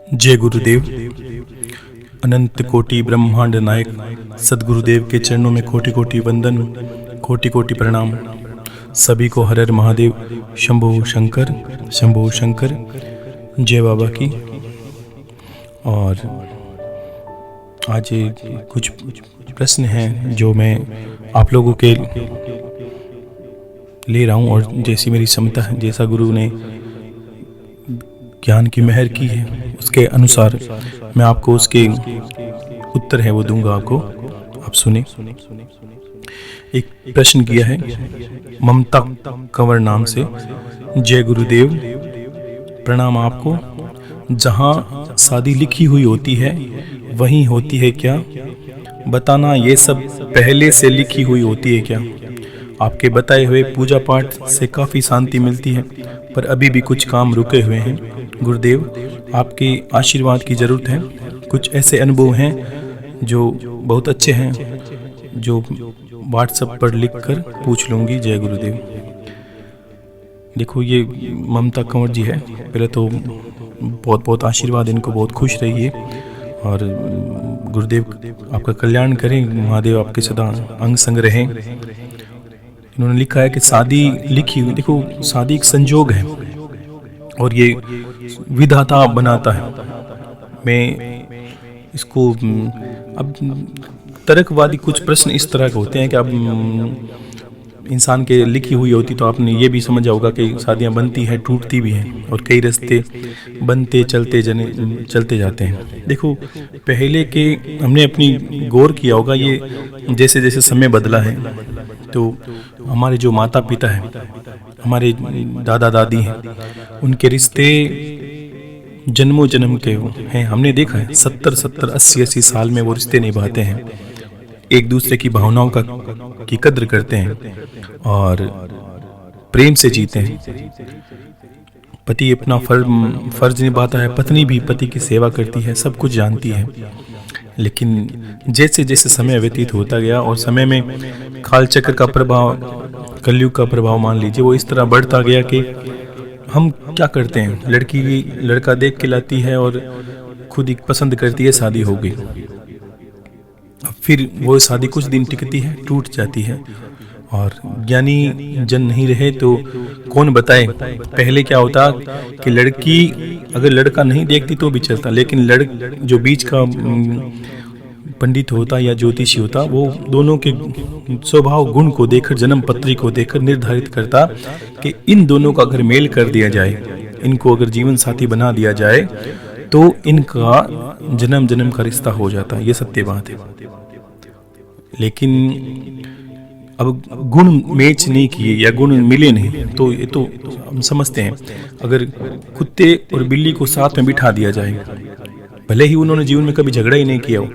जय गुरुदेव। अनंत कोटि ब्रह्मांड नायक सदगुरुदेव के चरणों में कोटि कोटि वंदन, कोटि कोटि प्रणाम। सभी को हर हर महादेव, शंभो शंकर, शंभो शंकर। जय बाबा की। और आज कुछ प्रश्न हैं जो मैं आप लोगों के ले रहा हूँ, और जैसी मेरी क्षमता है, जैसा गुरु ने ज्ञान की मेहर की है, उसके अनुसार मैं आपको उसके उत्तर है वो दूंगा आपको। आप सुने। एक प्रश्न किया है ममता कंवर नाम से। जय गुरुदेव, प्रणाम आपको। जहाँ शादी लिखी हुई होती है वहीं होती है क्या? बताना, ये सब पहले से लिखी हुई होती है क्या? आपके बताए हुए पूजा पाठ से काफ़ी शांति मिलती है, पर अभी भी कुछ काम रुके हुए हैं। गुरुदेव, आपके आशीर्वाद की ज़रूरत है। कुछ ऐसे अनुभव हैं जो बहुत अच्छे हैं, जो व्हाट्सएप पर लिखकर पूछ लूँगी। जय गुरुदेव। देखो, ये ममता कंवर जी है। पहले तो बहुत बहुत आशीर्वाद इनको, बहुत खुश रहिए और गुरुदेव आपका कल्याण करें, महादेव आपके सदा अंग संग रहें। इन्होंने लिखा है कि शादी लिखी हुई, देखो शादी एक संजोग है और ये विधाता बनाता है। मैं इसको अब तर्कवादी कुछ प्रश्न इस तरह के होते हैं कि अब इंसान के लिखी हुई होती तो आपने ये भी समझा होगा कि शादियां बनती हैं, टूटती भी हैं, और कई रास्ते बनते चलते जाते हैं। देखो, पहले के हमने अपनी गौर किया होगा, ये जैसे जैसे समय बदला है तो हमारे जो माता पिता हैं, हमारे दादा दादी हैं, उनके रिश्ते जन्मों जन्म के हैं। हमने देखा है 70-70, 80-80 साल में वो रिश्ते निभाते हैं, एक दूसरे की भावनाओं की कद्र करते हैं और प्रेम से जीते हैं। पति अपना फर्ज निभाता है, पत्नी भी पति की सेवा करती है, सब कुछ जानती है। लेकिन जैसे जैसे समय व्यतीत होता गया और समय में काल चक्र का प्रभाव, कलयुग का प्रभाव मान लीजिए, वो इस तरह बढ़ता गया कि हम क्या करते हैं, लड़का देख के लाती है और खुद ही पसंद करती है, शादी हो गई। फिर वो शादी कुछ दिन टिकती है, टूट जाती है। और ज्ञानी जन नहीं रहे तो कौन बताए। पहले क्या होता कि लड़की अगर लड़का नहीं देखती तो भी चलता, लेकिन जो बीच का पंडित होता या ज्योतिषी होता, वो दोनों के स्वभाव गुण को देखकर, जन्म पत्री को देखकर निर्धारित करता कि इन दोनों का अगर मेल कर दिया जाए, इनको अगर जीवन साथी बना दिया जाए तो इनका जन्म जन्म का रिश्ता हो जाता है। ये सत्य बात है। लेकिन अब गुण मैच नहीं किए या गुण मिले नहीं तो ये तो हम समझते हैं, अगर कुत्ते और बिल्ली को साथ में बिठा दिया जाए, भले ही उन्होंने जीवन में कभी झगड़ा ही नहीं किया हो,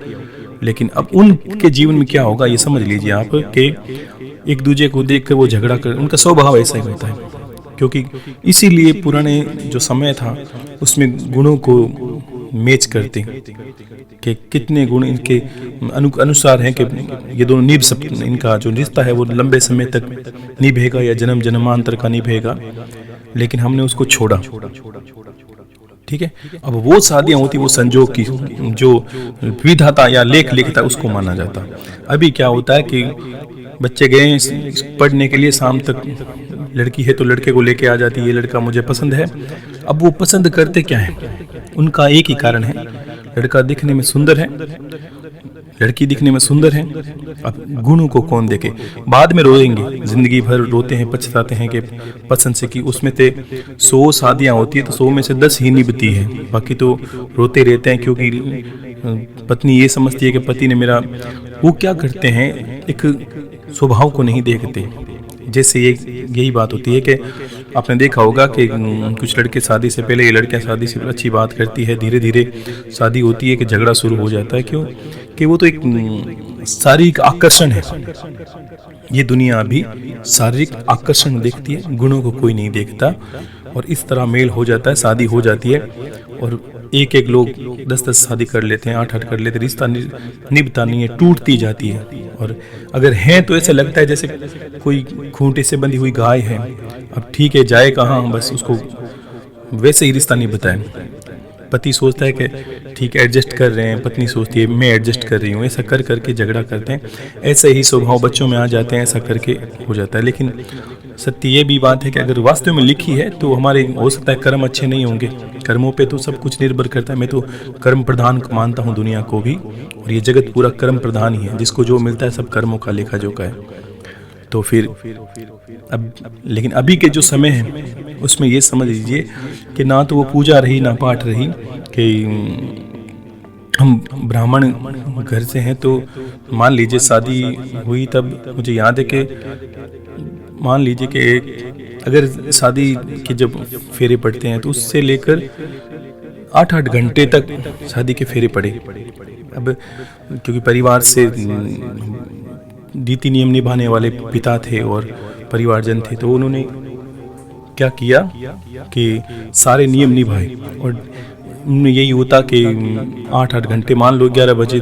लेकिन अब उनके जीवन में क्या होगा ये समझ लीजिए आप कि एक दूसरे को देख कर वो झगड़ा कर, उनका स्वभाव ऐसा ही होता है। क्योंकि इसीलिए पुराने जो समय था उसमें गुणों को मैच करते कि कितने गुण इनके अनुसार हैं कि ये दोनों निभ सकते, इनका जो रिश्ता है वो लंबे समय तक निभेगा या जन्म जन्मांतर का निभेगा। लेकिन हमने उसको छोड़ा, ठीक है। अब वो शादियां होती वो संजोग की, जो विधाता या लेख लिखता उसको माना जाता। अभी क्या होता है कि बच्चे गए पढ़ने के लिए, शाम तक लड़की है तो लड़के को लेके आ जाती है, ये लड़का मुझे पसंद है। अब वो पसंद करते क्या है, उनका एक ही कारण है, लड़का दिखने में सुंदर है, लड़की दिखने में सुंदर है। अब गुणों को कौन देखे? बाद में रोएंगे, जिंदगी भर रोते हैं, पछताते हैं कि पसंद से की। उसमें से 100 शादियां होती है तो 100 में से 10 ही निभती है, बाकी तो रोते रहते हैं। क्योंकि पत्नी ये समझती है कि पति ने मेरा, वो क्या करते हैं, एक स्वभाव को नहीं देखते। जैसे यही बात होती है कि आपने देखा होगा कि कुछ लड़के शादी से पहले, ये लड़कियां शादी से अच्छी बात करती है, धीरे धीरे शादी होती है कि झगड़ा शुरू हो जाता है। क्यों? कि वो तो एक शारीरिक आकर्षण है। ये दुनिया अभी शारीरिक आकर्षण देखती है, गुणों को कोई नहीं देखता, और इस तरह मेल हो जाता है, शादी हो जाती है। और एक एक लोग 10-10 शादी कर लेते हैं, 8-8 कर लेते हैं, रिश्ता निभता नहीं है, टूटती जाती है। और अगर है तो ऐसा लगता है जैसे कोई खूंटे से बंधी हुई गाय है, अब ठीक है जाए कहाँ, बस उसको वैसे ही रिश्ता नहीं बताए। पति सोचता है कि ठीक है एडजस्ट कर रहे हैं, पत्नी सोचती है मैं एडजस्ट कर रही हूँ, ऐसा कर करके झगड़ा करते हैं। ऐसे ही स्वभाव बच्चों में आ जाते हैं, ऐसा करके हो जाता है। लेकिन सत्य ये भी बात है कि अगर वास्तव में लिखी है तो हमारे हो सकता है कर्म अच्छे नहीं होंगे, कर्मों पे तो सब कुछ निर्भर करता है। मैं तो कर्म प्रधान मानता हूँ दुनिया को भी, और ये जगत पूरा कर्म प्रधान ही है, जिसको जो मिलता है सब कर्मों का लेखा जोखा है। तो फिर अब लेकिन अभी के जो समय है उसमें ये समझ लीजिए कि ना तो वो पूजा रही ना पाठ रही, कि हम ब्राह्मण घर से हैं तो मान लीजिए शादी हुई तब मुझे याद है कि मान लीजिए कि अगर शादी के जब फेरे पड़ते हैं तो उससे लेकर 8-8 घंटे तक शादी के फेरे पड़े। अब क्योंकि परिवार से रीति नियम निभाने वाले पिता थे और परिवारजन थे, तो उन्होंने क्या किया कि सारे नियम निभाए। और उनमें यही होता कि 8-8 घंटे, मान लो 11 बजे,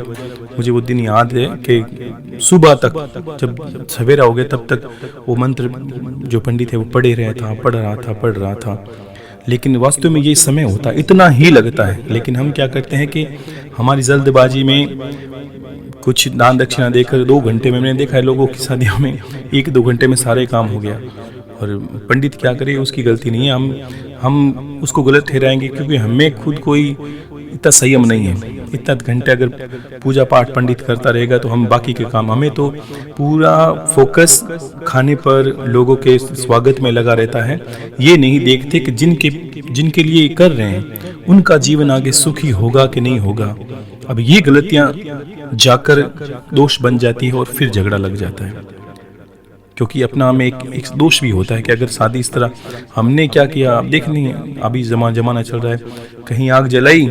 मुझे वो दिन याद है कि सुबह तक जब सवेरा हो गया तब तक वो मंत्र जो पंडित है वो पढ़ रहा था। लेकिन वास्तव में ये समय होता इतना ही लगता है, लेकिन हम क्या करते हैं कि हमारी जल्दबाजी में कुछ दान दक्षिणा देकर 2 घंटे में, मैंने देखा है लोगों की शादियों में 1-2 घंटे में सारे काम हो गया। और पंडित क्या करे, उसकी गलती नहीं है, हम उसको गलत ठहराएंगे क्योंकि हमें खुद कोई इतना संयम नहीं है। इतना घंटे अगर पूजा पाठ पंडित करता रहेगा तो हम बाकी के काम, हमें तो पूरा फोकस खाने पर, लोगों के स्वागत में लगा रहता है। ये नहीं देखते कि जिनके लिए कर रहे हैं उनका जीवन आगे सुखी होगा कि नहीं होगा। अब ये गलतियां जाकर दोष बन जाती है और फिर झगड़ा लग जाता है, क्योंकि अपना में एक दोष भी होता है कि अगर शादी इस तरह हमने क्या किया। आप देख नहीं, अभी जमाना चल रहा है, कहीं आग जलाई,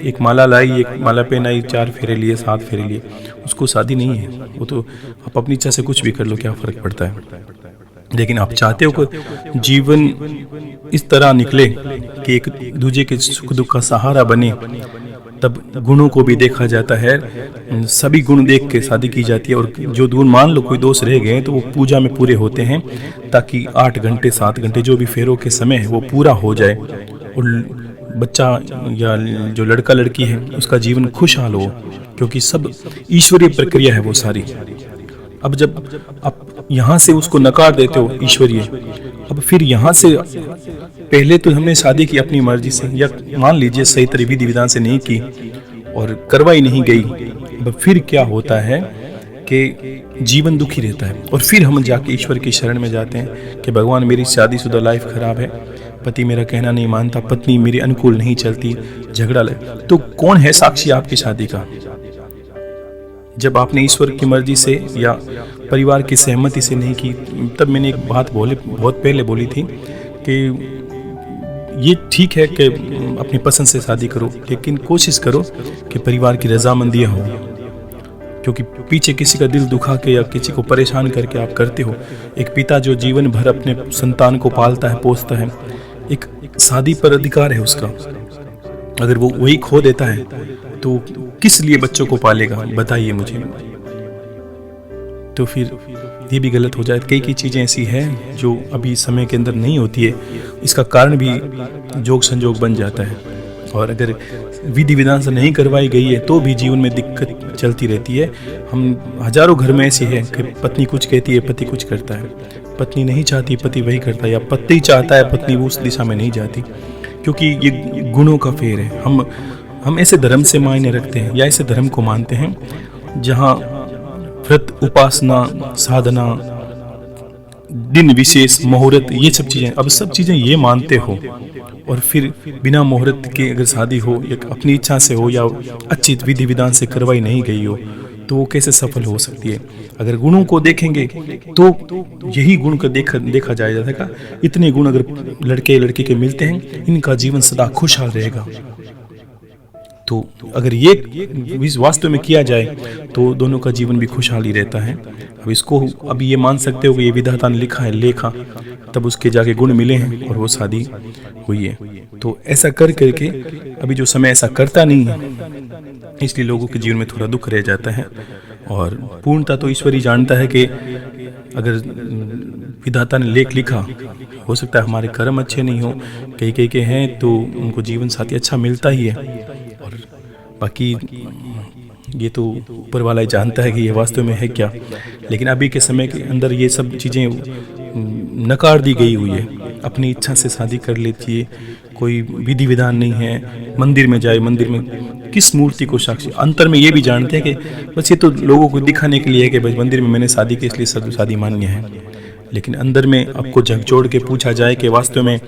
एक माला लाई, एक माला पहनाई, 4 फेरे लिए, 7 फेरे लिए, उसको शादी नहीं है। वो तो आप अपनी इच्छा से कुछ भी कर लो, क्या फर्क पड़ता है। लेकिन आप चाहते हो कि जीवन इस तरह निकले कि एक दूसरे के सुख दुख का सहारा बने, तब गुणों को भी देखा जाता है। सभी गुण देख के शादी की जाती है। और जो दूर मान लो कोई दोष रह गए तो वो पूजा में पूरे होते हैं, ताकि 8 घंटे 7 घंटे जो भी फेरों के समय है वो पूरा हो जाए और बच्चा या जो लड़का लड़की है उसका जीवन खुशहाल हो, क्योंकि सब ईश्वरीय प्रक्रिया है वो सारी। अब जब आप यहाँ से उसको नकार देते हो ईश्वरीय, अब फिर यहाँ से पहले तो हमने शादी की अपनी मर्जी से, या मान लीजिए सही तरह विधि विधान से नहीं की और करवाई नहीं गई, अब फिर क्या होता है कि जीवन दुखी रहता है। और फिर हम जाके ईश्वर की शरण में जाते हैं कि भगवान मेरी शादीशुदा लाइफ खराब है, पति मेरा कहना नहीं मानता, पत्नी मेरे अनुकूल नहीं चलती, झगड़ा लगे। तो कौन है साक्षी आपकी शादी का? जब आपने ईश्वर की मर्जी से या परिवार की सहमति से नहीं की। तब मैंने एक बात बहुत पहले बोली थी कि ये ठीक है कि अपनी पसंद से शादी करो, लेकिन कोशिश करो कि परिवार की रजामंदी हो, क्योंकि पीछे किसी का दिल दुखा के या किसी को परेशान करके आप करते हो। एक पिता जो जीवन भर अपने संतान को पालता है, पोसता है, एक शादी पर अधिकार है उसका। अगर वो वही खो देता है तो किस लिए बच्चों को पालेगा, बताइए मुझे। तो फिर ये भी गलत हो जाए। कई चीज़ें ऐसी हैं जो अभी समय के अंदर नहीं होती है, इसका कारण भी जोग संजोग बन जाता है। और अगर विधि विधान से नहीं करवाई गई है तो भी जीवन में दिक्कत चलती रहती है। हम हजारों घर में ऐसी है कि पत्नी कुछ कहती है, पति कुछ करता है, पत्नी नहीं चाहती, पति वही करता है, या पति चाहता है, पत्नी उस दिशा में नहीं जाती, क्योंकि ये गुणों का फेर है। हम ऐसे धर्म से मायने रखते हैं या ऐसे धर्म को मानते हैं जहाँ व्रत, उपासना, साधना, दिन विशेष, मुहूर्त, ये सब चीज़ें, अब सब चीज़ें ये मानते हो और फिर बिना मुहूर्त के अगर शादी हो या अपनी इच्छा से हो या अच्छी विधि विधान से करवाई नहीं गई हो तो वो कैसे सफल हो सकती है। अगर गुणों को देखेंगे तो यही गुण का देखा जाएगा। इतने गुण अगर लड़के लड़की के मिलते हैं, इनका जीवन सदा खुशहाल रहेगा। तो अगर ये वास्तव में किया जाए तो दोनों का जीवन भी खुशहाली रहता है। अब इसको अभी ये मान सकते हो कि ये विधाता ने लिखा है, लेखा, तब उसके जाके गुण मिले हैं और वो शादी हुई है। तो ऐसा कर करके अभी जो समय ऐसा करता नहीं है, इसलिए लोगों के जीवन में थोड़ा दुख रह जाता है। और पूर्णता तो ईश्वर ही जानता है कि अगर विधाता ने लेख लिखा, हो सकता है हमारे कर्म अच्छे नहीं हो, कई के हैं तो उनको जीवन साथी अच्छा मिलता ही है, और बाकी ये तो ऊपर वाला ही जानता है कि ये वास्तव में है क्या। लेकिन अभी के समय के अंदर ये सब चीज़ें नकार दी गई हुई है। अपनी इच्छा से शादी कर लेती है, कोई विधि विधान नहीं है, मंदिर में जाए, मंदिर में किस मूर्ति को साक्षी, अंतर में ये भी जानते हैं कि बस ये तो लोगों को दिखाने के लिए है कि बस मंदिर में मैंने शादी की इसलिए शादी मान्य है। लेकिन अंदर में आपको झकझोड़ के पूछा जाए कि वास्तव में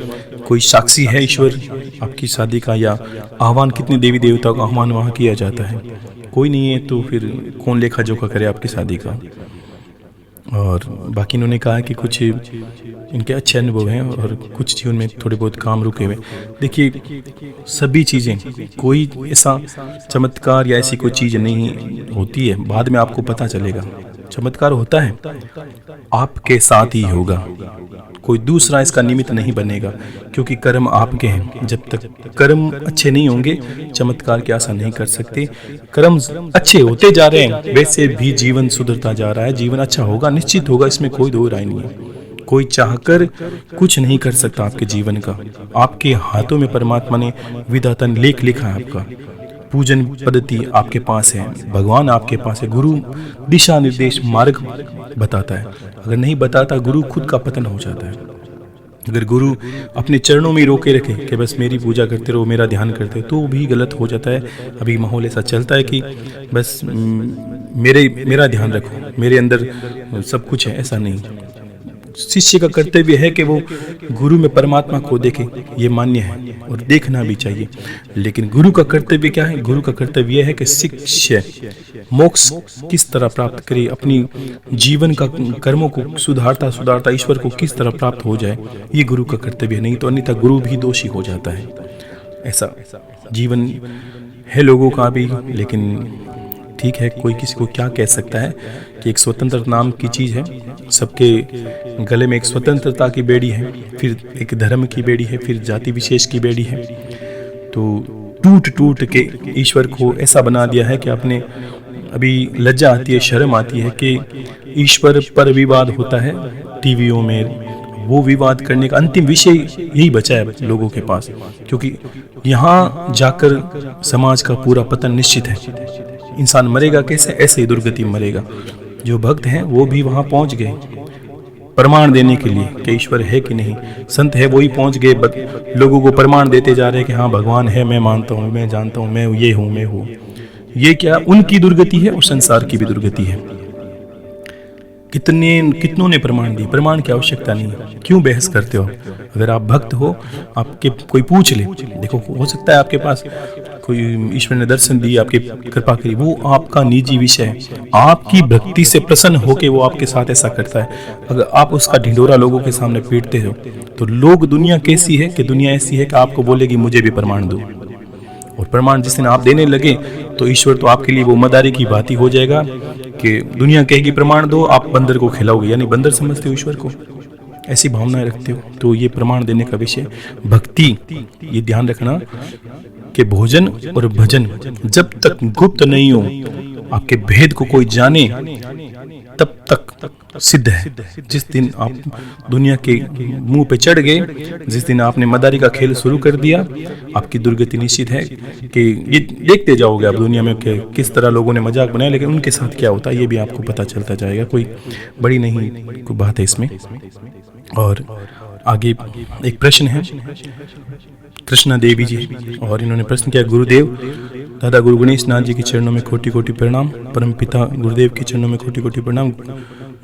कोई साक्षी है ईश्वर आपकी शादी का, या आह्वान कितने देवी देवताओं का आह्वान वहाँ किया जाता है, कोई नहीं है, तो फिर कौन लेखा जोखा करे आपकी शादी का। और बाकी इन्होंने कहा कि कुछ इनके अच्छे अनुभव हैं और कुछ जीवन में थोड़े बहुत काम रुके हुए। देखिए सभी चीज़ें, कोई ऐसा चमत्कार या ऐसी कोई चीज़ नहीं होती है, बाद में आपको पता चलेगा। चमत्कार होता है, आपके साथ ही होगा, कोई दूसरा इसका निमित्त नहीं बनेगा, क्योंकि कर्म आपके हैं। जब तक कर्म अच्छे नहीं होंगे, चमत्कार की आशा नहीं कर सकते। कर्म अच्छे होते जा रहे हैं, वैसे भी जीवन सुधरता जा रहा है, जीवन अच्छा होगा, निश्चित होगा, इसमें कोई दो राय नहीं है। कोई चाहकर कुछ नहीं कर सकता आपके जीवन का, आपके हाथों में परमात्मा ने, विधाता ने लेख लिखा है आपका। पूजन पद्धति आपके पास है, भगवान आपके पास है, गुरु दिशा निर्देश मार्ग बताता है। अगर नहीं बताता, गुरु खुद का पतन हो जाता है। अगर गुरु अपने चरणों में रोके रखे कि बस मेरी पूजा करते रहो, मेरा ध्यान करते रहो, तो भी गलत हो जाता है। अभी माहौल ऐसा चलता है कि बस मेरा ध्यान रखो, मेरे अंदर सब कुछ है, ऐसा नहीं। शिष्य का कर्तव्य है कि वो गुरु में परमात्मा को देखे, ये मान्य है और देखना भी चाहिए। लेकिन गुरु का कर्तव्य क्या है? गुरु का कर्तव्य है कि शिष्य मोक्ष किस तरह प्राप्त करे, अपनी जीवन का कर्मों को सुधारता ईश्वर को किस तरह प्राप्त हो जाए, ये गुरु का कर्तव्य है। नहीं तो अन्यथा गुरु भी दोषी हो जाता है। ऐसा जीवन है लोगों का भी, लेकिन ठीक है, कोई किसी को क्या कह सकता है कि एक स्वतंत्र नाम की चीज़ है, सबके गले में एक स्वतंत्रता की बेड़ी है, फिर एक धर्म की बेड़ी है, फिर जाति विशेष की बेड़ी है। तो टूट के ईश्वर को ऐसा बना दिया है कि आपने, अभी लज्जा आती है, शर्म आती है कि ईश्वर पर विवाद होता है टीवियों में। वो विवाद करने का अंतिम विषय यही बचा है लोगों के पास, क्योंकि यहाँ जाकर समाज का पूरा पतन निश्चित है। इंसान मरेगा कैसे? ऐसे ही दुर्गति मरेगा। जो भक्त हैं वो भी वहाँ पहुँच गए प्रमाण देने के लिए कि ईश्वर है कि नहीं। संत है वही पहुँच गए, लोगों को प्रमाण देते जा रहे हैं कि हाँ भगवान है, मैं मानता हूँ, मैं जानता हूँ, मैं ये हूँ। ये क्या उनकी दुर्गति है और संसार की भी दुर्गति है। कितनों ने प्रमाण दिए, प्रमाण की आवश्यकता नहीं है, क्यों बहस करते हो? अगर आप भक्त हो, आपके कोई पूछ ले, देखो हो सकता है आपके पास कोई ईश्वर ने दर्शन दिए, आपकी कृपा करी, वो आपका निजी विषय है। आपकी भक्ति से प्रसन्न होकर वो आपके साथ ऐसा करता है। अगर आप उसका ढिंढोरा लोगों के सामने पीटते हो, तो लोग, दुनिया कैसी है कि दुनिया ऐसी है कि आपको बोलेगी मुझे भी प्रमाण दो। और प्रमाण जिस दिन आप देने लगे तो ईश्वर तो आपके लिए वो मदारी की बात ही हो जाएगा कि दुनिया कहेगी प्रमाण दो, आप बंदर को खिलाओगे, यानी बंदर समझते हो ईश्वर को, ऐसी भावनाएं रखते हो। तो ये प्रमाण देने का विषय भक्ति, ये ध्यान रखना कि भोजन और भजन जब तक गुप्त नहीं हो, आपके भेद को कोई जाने, तब तक सिद्ध है। जिस दिन आप दुनिया के मुंह पे चढ़ गए, जिस दिन आपने मदारी का खेल शुरू कर दिया, आपकी दुर्गति निश्चित है। कि ये देखते जाओगे आप दुनिया में कि किस तरह लोगों ने मजाक बनाया, लेकिन उनके साथ क्या होता है ये भी आपको पता चलता जाएगा। कोई बड़ी नहीं कोई बात है इसमें। और आगे एक प्रश्न है कृष्णा देवी जी, और इन्होंने प्रश्न किया, गुरुदेव, दादा गुरु गणेश नाथ जी के चरणों में कोटि कोटि प्रणाम, परम पिता गुरुदेव के चरणों में कोटि कोटि प्रणाम।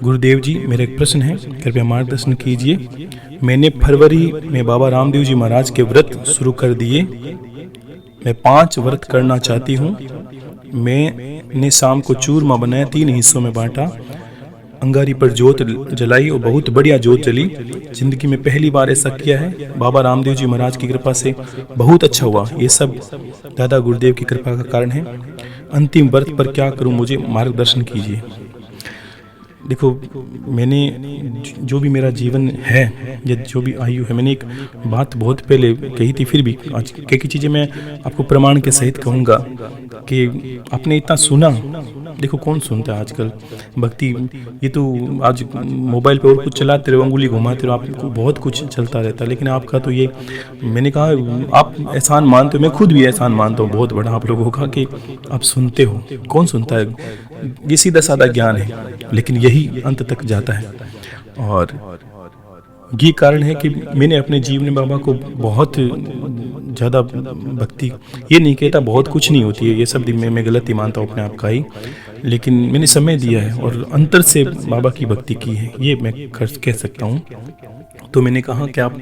गुरुदेव जी, मेरा एक प्रश्न है, कृपया मार्गदर्शन कीजिए। मैंने फरवरी में बाबा रामदेव जी महाराज के व्रत शुरू कर दिए। मैं 5 व्रत करना चाहती हूँ। मैंने शाम को चूरमा बनाया, 3 हिस्सों में बांटा, अंगारी पर जोत जलाई और बहुत बढ़िया जोत जली। जिंदगी में पहली बार ऐसा किया है। बाबा रामदेव जी महाराज की कृपा से बहुत अच्छा हुआ। ये सब दादा गुरुदेव की कृपा का कारण है। अंतिम व्रत पर क्या करूं, मुझे मार्गदर्शन कीजिए। देखो, मैंने जो भी मेरा जीवन है या जो भी आयु है, मैंने एक बात बहुत पहले कही थी, फिर भी आज कई चीज़ें मैं आपको प्रमाण के सहित कहूँगा कि आपने इतना सुना देखो कौन सुनता है आजकल भक्ति। ये तो आज मोबाइल पे और कुछ चलाते रहो, अंगुली घुमाते रहो, आपको बहुत कुछ चलता रहता है। लेकिन आपका तो ये, मैंने कहा आप एहसान मानते हो, मैं खुद भी एहसान मानता हूँ बहुत बड़ा आप लोगों का कि आप सुनते हो। कौन सुनता है? ये सीधा साधा ज्ञान है, लेकिन यही अंत तक जाता है। और ये कारण है कि मैंने अपने जीवन में बाबा को बहुत ज़्यादा भक्ति, ये नहीं कहता बहुत कुछ नहीं होती है, ये सब मैं गलत ही मानता हूँ अपने आप का ही, लेकिन मैंने समय दिया है और अंतर से बाबा की भक्ति की है, ये मैं कह सकता हूँ। तो मैंने कहा कि आप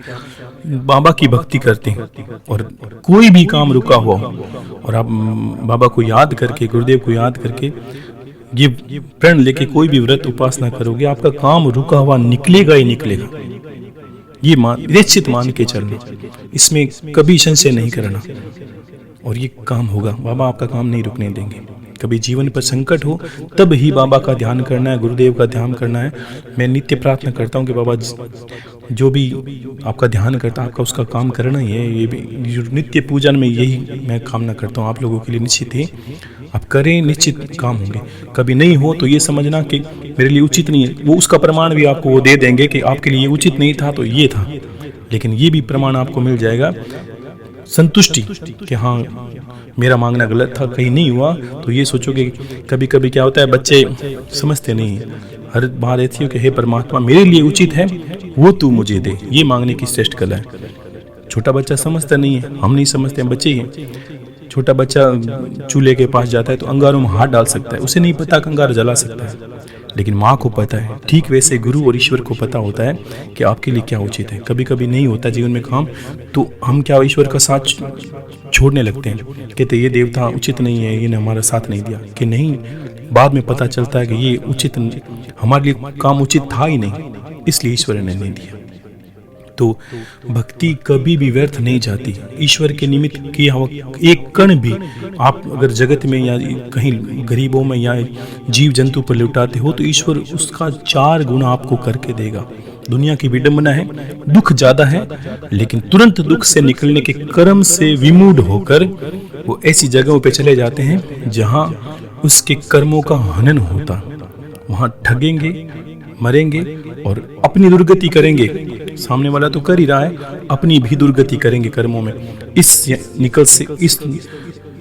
बाबा की भक्ति करते हैं और कोई भी काम रुका हुआ हो और आप बाबा को याद करके, गुरुदेव को याद करके ये प्रण लेके कोई भी व्रत उपासना करोगे, आपका काम रुका हुआ निकलेगा ही निकलेगा। ये निश्चित मान के चलना, इसमें कभी संशय नहीं करना और ये काम होगा। बाबा आपका काम नहीं रुकने देंगे। कभी जीवन पर संकट हो तब ही बाबा का ध्यान करना है, गुरुदेव का ध्यान करना है। मैं नित्य प्रार्थना करता हूँ कि बाबा जो भी आपका ध्यान करता है आपका उसका काम करना ही है। ये भी नित्य पूजन में यही मैं कामना करता हूँ आप लोगों के लिए। निश्चित ही आप करें, निश्चित काम होंगे। कभी नहीं हो तो ये समझना कि मेरे लिए उचित नहीं है, वो उसका प्रमाण भी आपको वो दे देंगे कि आपके लिए उचित नहीं था तो ये था, लेकिन ये भी प्रमाण आपको मिल जाएगा, संतुष्टि कि हाँ मेरा मांगना गलत था, कहीं नहीं हुआ। तो ये सोचोगे, कभी कभी क्या होता है बच्चे समझते नहीं, हर बार ऐसी हो कि हे परमात्मा मेरे लिए उचित है वो तू मुझे दे, ये मांगने की श्रेष्ठ कला है। छोटा बच्चा समझता नहीं है, हम नहीं समझते, हम बच्चे ही हैं। छोटा बच्चा चूल्हे के पास जाता है तो अंगारों में हाथ डाल सकता है, उसे नहीं पता कि अंगार जला सकता है, लेकिन माँ को पता है। ठीक वैसे गुरु और ईश्वर को पता होता है कि आपके लिए क्या उचित है। कभी कभी नहीं होता जीवन में काम, तो हम क्या ईश्वर का साथ छोड़ने लगते हैं, कहते ये देवता उचित नहीं है, ये ने हमारा साथ नहीं दिया, कि नहीं, बाद में पता चलता है कि ये उचित, हमारे लिए काम उचित था ही नहीं, इसलिए ईश्वर ने नहीं दिया। तो भक्ति कभी भी व्यर्थ नहीं जाती। ईश्वर के निमित्त किया हुआ एक कण भी आप अगर जगत में या कहीं गरीबों में या जीव जंतु पर लुटाते हो तो ईश्वर उसका 4 गुना आपको करके देगा। दुनिया की विडंबना है, दुख ज्यादा है, लेकिन तुरंत दुख से निकलने के कर्म से विमूढ़ होकर वो ऐसी जगहों पे चले जाते हैं जहां उसके कर्मों का हनन होता, वहां ठगेंगे, मरेंगे और अपनी दुर्गति करेंगे। सामने वाला तो कर ही रहा है, अपनी भी दुर्गति करेंगे कर्मों में। इस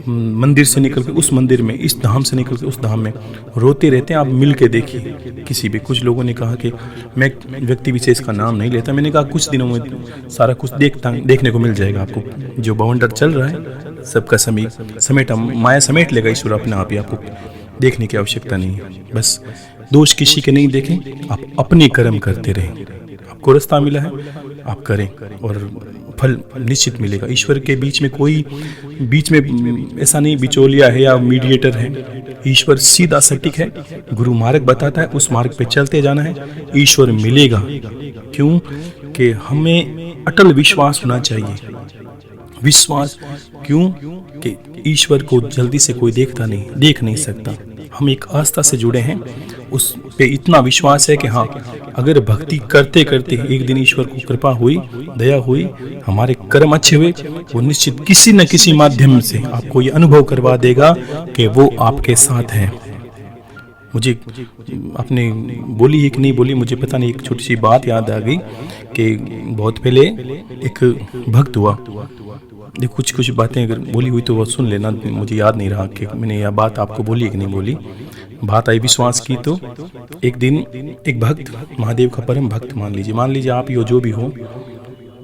मंदिर से निकल के उस मंदिर में, इस धाम से निकल के उस धाम में रोते रहते हैं। आप मिल के देखिए किसी भी, कुछ लोगों ने कहा कि मैं व्यक्ति विशेष का नाम नहीं लेता, मैंने कहा कुछ दिनों में सारा कुछ देखने को मिल जाएगा आपको। जो बवंडर चल रहा है सबका समेटा माया समेट लेगा ईश्वर अपने आप ही, आपको देखने की आवश्यकता नहीं है। बस दोष किसी के नहीं देखें, आप अपने कर्म करते रहें। आपको रास्ता मिला है, आप करें और फल निश्चित मिलेगा। ईश्वर के बीच में ऐसा नहीं बिचौलिया है या मीडिएटर है। ईश्वर सीधा सटीक है, गुरु मार्ग बताता है, उस मार्ग पे चलते जाना है, ईश्वर मिलेगा। क्यों? कि हमें अटल विश्वास होना चाहिए। विश्वास क्यों? कि ईश्वर को जल्दी से कोई देख नहीं सकता। हम एक आस्था से जुड़े हैं, उस पे इतना विश्वास है कि हाँ, अगर भक्ति करते करते एक दिन ईश्वर को कृपा हुई, दया हुई, हमारे कर्म अच्छे हुए, वो निश्चित किसी न किसी माध्यम से आपको ये अनुभव करवा देगा कि वो आपके साथ है। मुझे आपने बोली है कि नहीं बोली मुझे पता नहीं, एक छोटी सी बात याद आ गई कि बहुत पहले एक भक्त हुआ। देखो कुछ बातें अगर बोली हुई तो वो सुन लेना, मुझे याद नहीं रहा कि मैंने यह बात आपको बोली है कि नहीं बोली। बात आई विश्वास की। तो एक दिन एक भक्त, महादेव का परम भक्त मान लीजिए आप ही हो, जो भी हो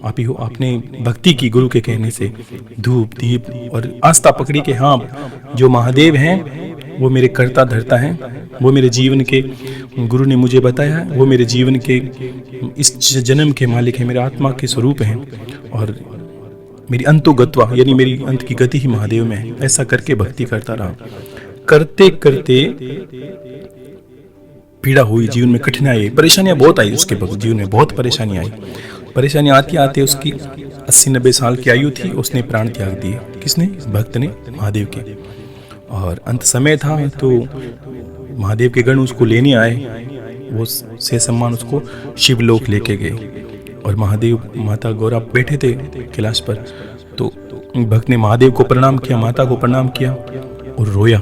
आप ही हो, आपने भक्ति की गुरु के कहने से धूप दीप और आस्था पकड़ी कि हाँ जो महादेव हैं वो मेरे कर्ता धर्ता हैं, वो मेरे जीवन के गुरु ने मुझे बताया है, वो मेरे जीवन के इस जन्म के मालिक हैं, मेरे आत्मा के स्वरूप हैं और मेरी अंतोगत्वा यानी मेरी अंत की गति ही महादेव में है। ऐसा करके भक्ति करता रहा। करते करते पीड़ा हुई, जीवन में कठिनाई, परेशानियां बहुत आई उसके जीवन में, बहुत परेशानी आई। परेशानी आते आते उसकी 80-90 साल की आयु थी, उसने प्राण त्याग दिए। किसने? भक्त ने, महादेव के। और अंत समय था तो महादेव के गण उसको लेने आए, वो से सम्मान उसको शिवलोक लेके गए और महादेव माता गौरा बैठे थे कैलाश पर। तो भक्त ने महादेव को प्रणाम किया, माता को प्रणाम किया और रोया।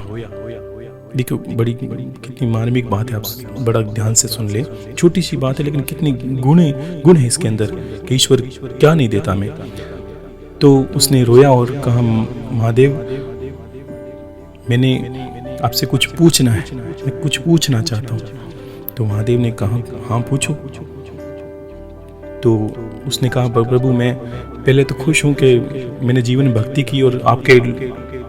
देखो बड़ी कितनी मार्मिक बात है, आप बड़ा ध्यान से सुन ले। छोटी सी बात है लेकिन कितनी गुण है इसके अंदर कि ईश्वर क्या नहीं देता हमें। तो उसने रोया और कहा, महादेव मैंने आपसे कुछ पूछना है, मैं कुछ पूछना चाहता हूँ। तो महादेव ने कहा, हाँ पूछो। तो उसने कहा, प्रभु मैं पहले तो खुश हूँ कि मैंने जीवन में भक्ति की और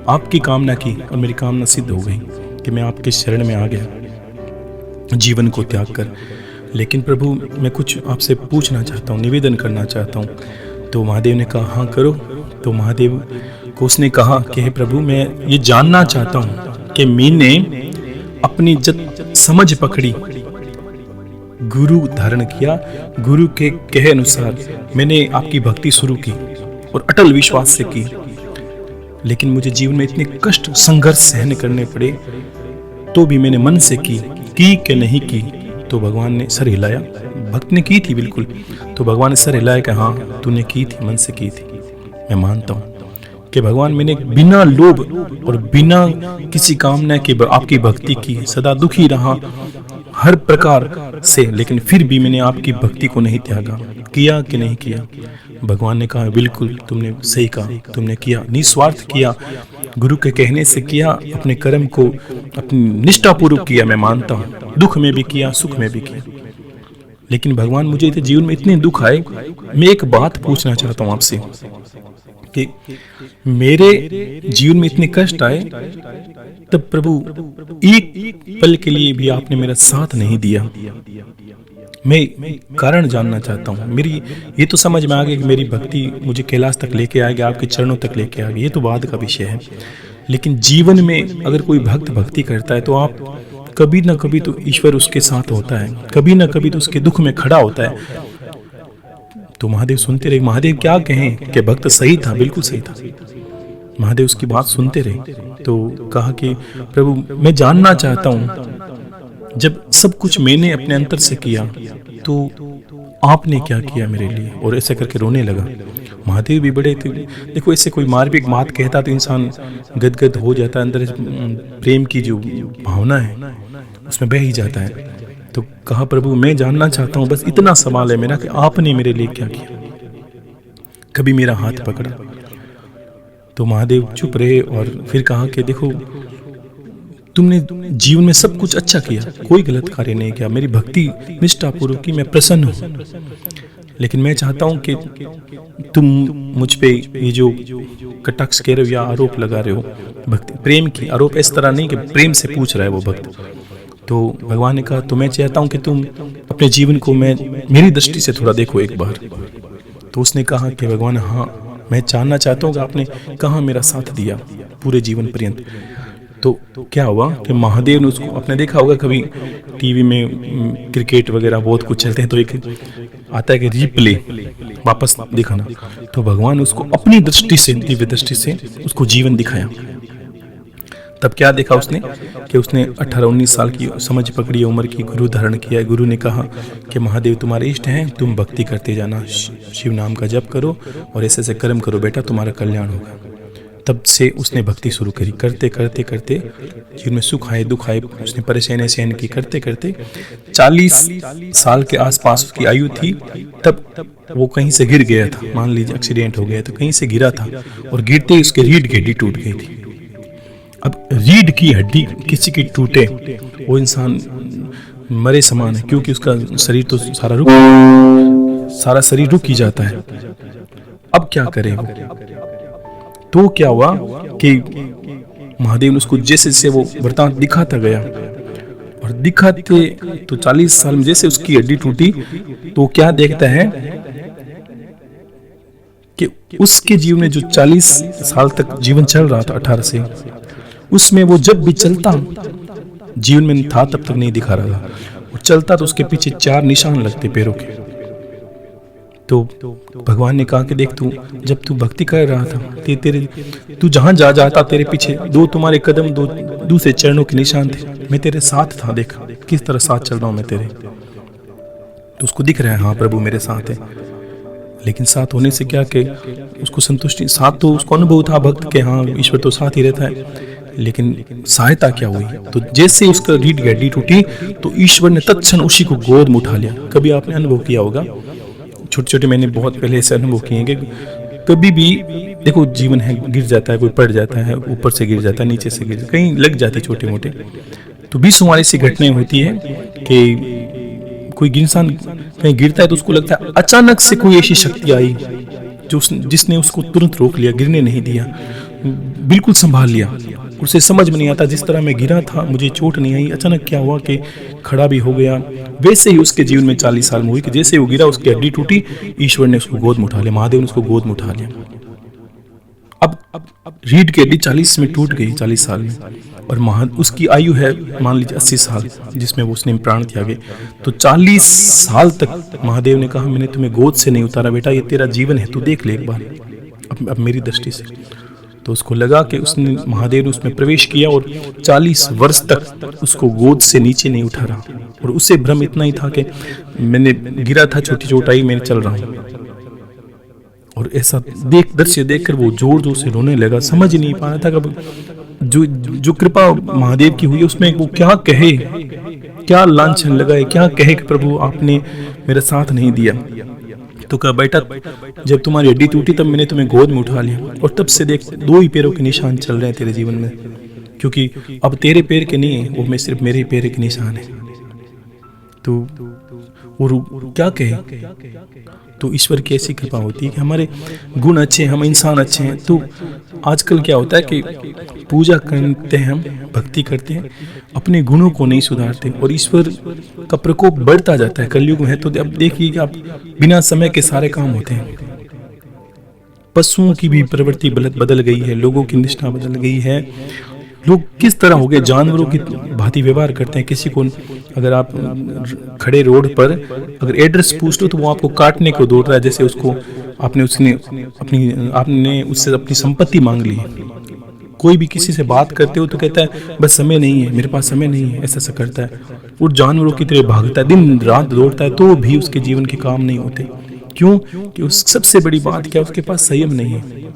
आपकी कामना की और मेरी कामना सिद्ध हो गई कि मैं आपके शरण में आ गया जीवन को त्याग कर। लेकिन प्रभु मैं कुछ आपसे पूछना चाहता हूँ, निवेदन करना चाहता हूँ। तो महादेव ने कहा, हाँ करो। तो महादेव को उसने कहा कि हे प्रभु मैं ये जानना चाहता हूँ कि मैंने अपनी जब समझ पकड़ी, गुरु धारण किया, गुरु के कहे अनुसार मैंने आपकी भक्ति शुरू की और अटल विश्वास से की, लेकिन मुझे जीवन में इतने कष्ट संघर्ष सहन करने पड़े तो भी मैंने मन से की कि नहीं की। तो भगवान ने सर हिलाया, भक्त ने की थी बिल्कुल। तो भगवान ने सर हिलाया कि हाँ तूने की थी, मन से की थी। मैं मानता हूँ कि भगवान मैंने बिना लोभ और बिना किसी कामना के आपकी भक्ति की, सदा दुखी रहा हर प्रकार से, लेकिन फिर भी मैंने आपकी भक्ति को नहीं त्यागा। किया कि नहीं किया? भगवान ने कहा, बिल्कुल तुमने सही कहा, तुमने किया, निस्वार्थ किया, गुरु के कहने से किया, अपने कर्म को अपनी निष्ठापूर्वक किया। मैं मानता हूँ दुख में भी किया, सुख में भी किया। लेकिन भगवान मुझे जीवन में इतने दुख आए, मैं एक बात पूछना चाहता हूँ आपसे कि मेरे जीवन में इतने कष्ट आए तब प्रभु एक पल के लिए भी आपने मेरा साथ नहीं दिया। मैं कारण जानना चाहता हूँ। मेरी ये तो समझ में आ गया कि मेरी भक्ति मुझे कैलाश तक लेके आएगी, आपके चरणों तक लेके आएगी, ये तो बाद का विषय है। लेकिन जीवन में अगर कोई भक्त भक्ति करता है तो आप कभी ना कभी तो ईश्वर उसके साथ होता है, कभी ना कभी तो उसके दुख में खड़ा होता है। तो महादेव सुनते रहे। महादेव क्या कहें कि भक्त सही था, बिल्कुल सही था। महादेव उसकी बात सुनते रहे। तो कहा कि प्रभु मैं जानना चाहता हूँ, जब सब कुछ मैंने अपने अंतर से किया तो आपने क्या किया मेरे लिए? और ऐसे करके रोने लगा। महादेव भी बड़े थे। देखो ऐसे कोई मार्मिक बात कहता तो इंसान गदगद हो जाता है, अंदर प्रेम की जो भावना है उसमें बह ही जाता है। तो कहा, प्रभु मैं जानना चाहता हूँ, बस इतना सवाल है मेरा कि आपने मेरे लिए क्या किया, कभी मेरा हाथ पकड़ा? तो महादेव चुप रहे और फिर कहा कि देखो तुमने जीवन में सब कुछ अच्छा किया, कोई गलत कार्य नहीं किया, मेरी भक्ति निष्ठापूर्वक की, मैं प्रसन्न हूँ। लेकिन मैं चाहता हूँ कि तुम मुझ पे ये जो कटाक्ष कह रहे हो या आरोप लगा रहे हो भक्ति प्रेम की, आरोप इस तरह नहीं कि प्रेम से पूछ रहा है वो भक्त। तो भगवान ने कहा, तो मैं चाहता हूँ कि तुम अपने जीवन को मेरी दृष्टि से थोड़ा देखो एक बार। तो उसने कहा कि भगवान हाँ मैं जानना चाहता हूँ कि आपने कहाँ मेरा साथ दिया पूरे जीवन पर्यंत। तो क्या हुआ कि महादेव ने उसको, आपने देखा होगा कभी टीवी में क्रिकेट वगैरह बहुत कुछ चलते हैं तो एक आता है कि रिप्ले वापस दिखाना, तो भगवान उसको अपनी दृष्टि से, दिव्य दृष्टि से उसको जीवन दिखाया। तब क्या देखा उसने कि उसने 18-19 साल की समझ पकड़ी उम्र की, गुरु धारण किया। गुरु ने कहा कि महादेव तुम्हारे इष्ट हैं, तुम भक्ति करते जाना, शिव नाम का जप करो और ऐसे ऐसे कर्म करो बेटा, तुम्हारा कल्याण होगा। तब से उसने भक्ति शुरू करी। करते करते करते जीवन में सुख आए दुख आए, उसने परेशानी सहन की। करते करते 40 साल के आसपास उसकी आयु थी, तब वो कहीं से गिर गया था। मान लीजिए एक्सीडेंट हो गया तो कहीं से गिरा था और गिरते ही उसके रीढ़ की हड्डी टूट गई थी। अब रीढ़ की हड्डी किसी की टूटे वो इंसान मरे समान है, क्योंकि उसका शरीर तो सारा शरीर रुक ही जाता है। अब क्या करे वो? तो क्या हुआ कि महादेव ने उसको जैसे जैसे वो वृतांत दिखाता गया और दिखाते तो 40 साल में जैसे उसकी हड्डी टूटी तो क्या देखता है कि उसके जीवन में जो 40 साल तक जीवन चल रहा था 18 से, उसमें वो जब भी चलता जीवन में था तब तक नहीं दिखा रहा था। वो चलता तो उसके पीछे 4 निशान लगते पैरों के। तो भगवान ने कहा कि देख तू जब तू भक्ति कर रहा था तू जहां जा जाता तेरे पीछे 2 तुम्हारे कदम 2 दूसरे चरणों के निशान थे। मैं तेरे साथ था, देख किस तरह साथ चल रहा हूं मैं तेरे। तो उसको दिख रहा है हाँ प्रभु मेरे साथ है। लेकिन साथ होने से क्या कि उसको संतुष्टि, साथ तो उसको अनुभव था भक्त के हाँ ईश्वर तो साथ ही रहता है, लेकिन सहायता क्या हुई? तो जैसे उसका रीढ़ की हड्डी टूटी तो ईश्वर ने तत्क्षण उसी को गोद में उठा लिया। कभी आपने अनुभव किया होगा, छोटे छोटे मैंने बहुत पहले ऐसे अनुभव किए हैं कि कभी भी देखो जीवन है, गिर जाता है, कोई पड़ जाता है, ऊपर से गिर जाता है, नीचे से गिर जाता है, कहीं लग जाती है छोटे मोटे, तो 20 हमारी ऐसी घटनाएं होती है कि कोई इंसान कहीं गिरता है तो उसको लगता है अचानक से कोई ऐसी शक्ति आई जो जिसने उसको तुरंत रोक लिया, गिरने नहीं दिया, बिल्कुल संभाल लिया। उसे समझ में नहीं आता, जिस तरह मैं गिरा था मुझे चोट नहीं आई, अचानक क्या हुआ कि खड़ा भी हो गया। वैसे ही उसके जीवन में 40 साल में हुई कि जैसे वो गिरा उसकी हड्डी टूटी, ईश्वर ने उसको गोद में उठा लिया, महादेव ने उसको गोद में उठा लिया। अब रीढ़ की हड्डी 40 में टूट गई, 40 साल में, और उसकी आयु है मान लीजिए 80 साल, जिसमें वो उसने प्राण त्यागे। तो 40 साल तक महादेव ने कहा मैंने तुम्हें गोद से नहीं उतारा बेटा, ये तेरा जीवन है, तू देख ले एक बार अब मेरी दृष्टि से। तो उसको लगा कि उसने महादेव ने उसमें प्रवेश किया और 40 वर्ष तक उसको गोद से नीचे नहीं उठा रहा, और उसे भ्रम इतना ही था कि मैंने गिरा था, छोटी चोट आई, मैं चल रहा हूँ। और ऐसा दृश्य देखकर वो जोर जोर से रोने लगा, समझ ही नहीं पा रहा था कि जो कृपा महादेव की हुई उसमें वो क्या कहे, क्या लांछन लगाए, क्या कहे कि प्रभु आपने मेरा साथ नहीं दिया। तो कहा बेटा जब तुम्हारी हड्डी टूटी तब मैंने तुम्हें गोद में उठा लिया, और तब से देख 2 ही पैरों के निशान चल रहे हैं तेरे जीवन में, क्योंकि अब तेरे पैर के नहीं है वो, मैं सिर्फ मेरे पैर के निशान है। तो और क्या कहे, तो ईश्वर की ऐसी कृपा होती है कि हमारे गुण अच्छे हैं, हम इंसान अच्छे हैं। तो आजकल क्या होता है कि पूजा करते हैं, हम भक्ति करते हैं, अपने गुणों को नहीं सुधारते और ईश्वर का प्रकोप बढ़ता जाता है। कलयुग में है तो अब देखिए कि आप बिना समय के सारे काम होते हैं। पशुओं की भी प्रवृत्ति बदल गई है, लोगों की निष्ठा बदल गई है, लोग किस तरह हो गए, जानवरों की भांति व्यवहार करते हैं। किसी को अगर आप खड़े रोड पर अगर एड्रेस पूछ लो तो वो आपको काटने को दौड़ रहा है, जैसे उसको आपने उससे अपनी संपत्ति मांग ली। कोई भी किसी से बात करते हो तो कहता है बस समय नहीं है, मेरे पास समय नहीं है, ऐसा करता है। वो जानवरों की तरह भागता है, दिन रात दौड़ता है, तो भी उसके जीवन के काम नहीं होते। क्यों? कि उस सबसे बड़ी बात क्या, उसके पास संयम नहीं है